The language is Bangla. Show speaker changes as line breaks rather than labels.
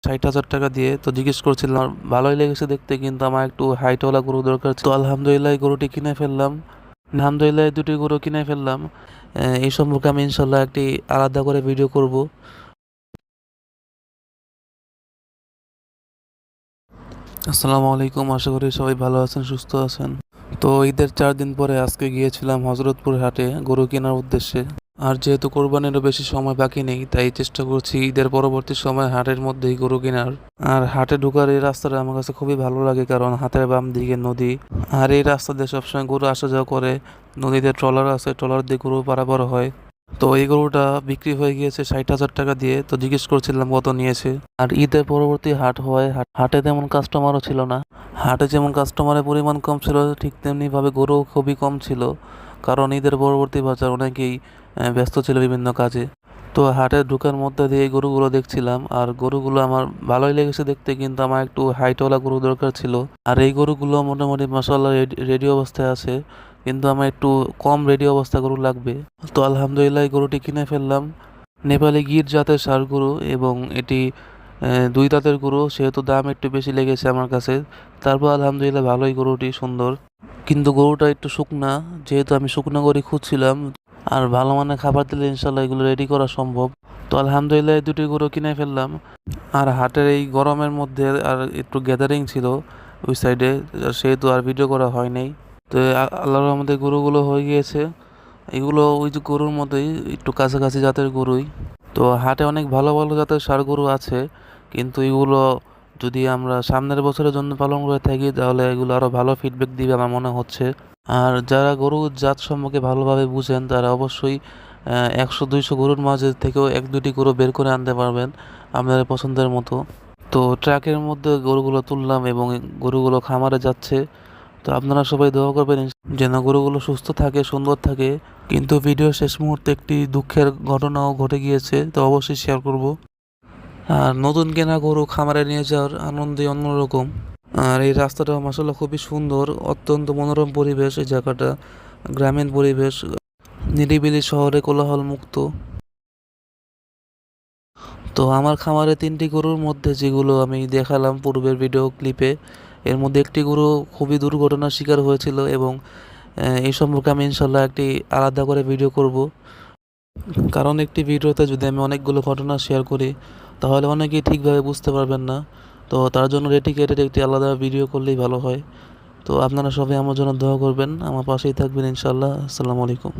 60,000 টাকা দিয়ে। তো জিজ্ঞেস করছিলাম, আমার ভালোই লেগেছে দেখতে, কিন্তু আমার একটু হাইটওয়ালা গরু দরকার ছিল। তো আলহামদুলিল্লাহ এই গরুটি কিনে ফেললাম। আলহামদুলিল্লাহ এই দুটি গরু কিনে ফেললাম। এই সম্পর্কে আমি ইনশাল্লাহ একটি আলাদা করে ভিডিও করব। আসসালামু আলাইকুম, আশা করি সবাই ভালো আছেন, সুস্থ আছেন। তো ঈদের 4 দিন পরে আজকে গিয়েছিলাম হজরতপুর হাটে গরু কেনার উদ্দেশ্যে। আর যেহেতু কোরবানিরও বেশি সময় বাকি নেই, তাই চেষ্টা করছি ঈদের পরবর্তী সময় হাটের মধ্যেই গরু কেনার। আর হাটে ঢোকার এই রাস্তাটা আমার কাছে খুবই ভালো লাগে, কারণ হাতের বাম দিকে নদী। আর এই রাস্তা দিয়ে সবসময় গরু আসা যাওয়া করে। নদীতে ট্রলার আছে, ট্রলার দিয়ে গরু পারাপার হয়। তো এই গরুটা বিক্রি হয়ে গিয়েছে 60,000 টাকা দিয়ে। তো জিজ্ঞেস করছিলাম কত নিয়েছে। আর ঈদের পরবর্তী হাট হওয়ায় হাটে তেমন কাস্টমারও ছিল না। হাটে যেমন কাস্টমারের পরিমাণ কম ছিল, ঠিক তেমনিভাবে গরু খুবই কম ছিল, কারণ ঈদের পরবর্তী বাজার অনেকেই ব্যস্ত ছিল বিভিন্ন কাজে। তো হাটে ঢোকার মধ্যে দিয়ে এই গরুগুলো দেখছিলাম, আর গরুগুলো আমার ভালোই লেগেছে দেখতে, কিন্তু আমার একটু হাইটওয়ালা গরু দরকার ছিল। আর এই গরুগুলো মোটামুটি মাশাআল্লাহ রেডি অবস্থায় আছে, কিন্তু আমার একটু কম রেডি অবস্থা গরু লাগবে। তো আলহামদুলিল্লাহ এই গরুটি কিনে ফেললাম। নেপালি গির জাতের ষাঁড় গরু, এবং এটি 2 দাঁতের গরু, সেহেতু দাম একটু বেশি লেগেছে আমার কাছে। তারপর আলহামদুলিল্লাহ ভালোই, গরুটি সুন্দর, কিন্তু গরুটা একটু শুকনা। যেহেতু আমি শুকনা গরু খুঁজছিলাম, আর ভালো মানের খাবার দিলে ইনশাল্লাহ এগুলো রেডি করা সম্ভব। তো আলহামদুলিল্লাহ এই দুটি গরু কিনে ফেললাম। আর হাটের এই গরমের মধ্যে আর একটু গ্যাদারিং ছিল ওই সাইডে, সেহেতু আর ভিডিও করা হয় নাই। তো আল্লাহর রহমতে গরুগুলো হয়ে গিয়েছে। এগুলো ওই যে গরুর মতোই, একটু কাছাকাছি জাতের গরুই। তো হাটে অনেক ভালো ভালো জাতের ষাঁড় গরু আছে, কিন্তু এগুলো যদি আমরা সামনের বছরের জন্য পালন করে থাকি, তাহলে এগুলো আরও ভালো ফিডব্যাক দিবে আমার মনে হচ্ছে। আর যারা গরুর জাত সম্পর্কে ভালোভাবে বুঝেন, তারা অবশ্যই 100-200 গরুর মাঝে থেকেও 1-2টি গরু বের করে আনতে পারবেন আপনাদের পছন্দের মতো। তো ট্রাকের মধ্যে গরুগুলো তুললাম, এবং গরুগুলো খামারে যাচ্ছে। তো আপনারা সবাই দোয়া করবেন যেন গরুগুলো সুস্থ থাকে, সুন্দর থাকে। কিন্তু ভিডিও শেষ মুহূর্তে একটি দুঃখের ঘটনাও ঘটে গিয়েছে, তো অবশ্যই শেয়ার করব। আর নতুন কেনা গরু খামারে নিয়ে যাওয়ার আনন্দই অন্যরকম। আর এই রাস্তাটা মাসাল্লাহ খুবই সুন্দর, অত্যন্ত মনোরম পরিবেশ এই জায়গাটা, গ্রামীণ পরিবেশ, নিরিবিলি, শহরে কোলাহল মুক্ত। তো আমার খামারে 3টি গরুর মধ্যে যেগুলো আমি দেখালাম পূর্বের ভিডিও ক্লিপে, এর মধ্যে একটি গরু খুবই দুর্ঘটনার শিকার হয়েছিল, এবং এই সম্পর্কে আমি ইনশাল্লাহ একটি আলাদা করে ভিডিও করব। কারণ একটি ভিডিওতে যদি আমি অনেকগুলো ঘটনা শেয়ার করি, তাহলে অনেকেই ঠিকভাবে বুঝতে পারবেন না। তো তার জন্য ডেডিকেটেড একটি আলাদা ভিডিও করলেই ভালো হয়। তো আপনারা সবাই আমার জন্য দোয়া করবেন, আমার পাশেই থাকবেন ইনশাল্লাহ। আসসালামু আলাইকুম।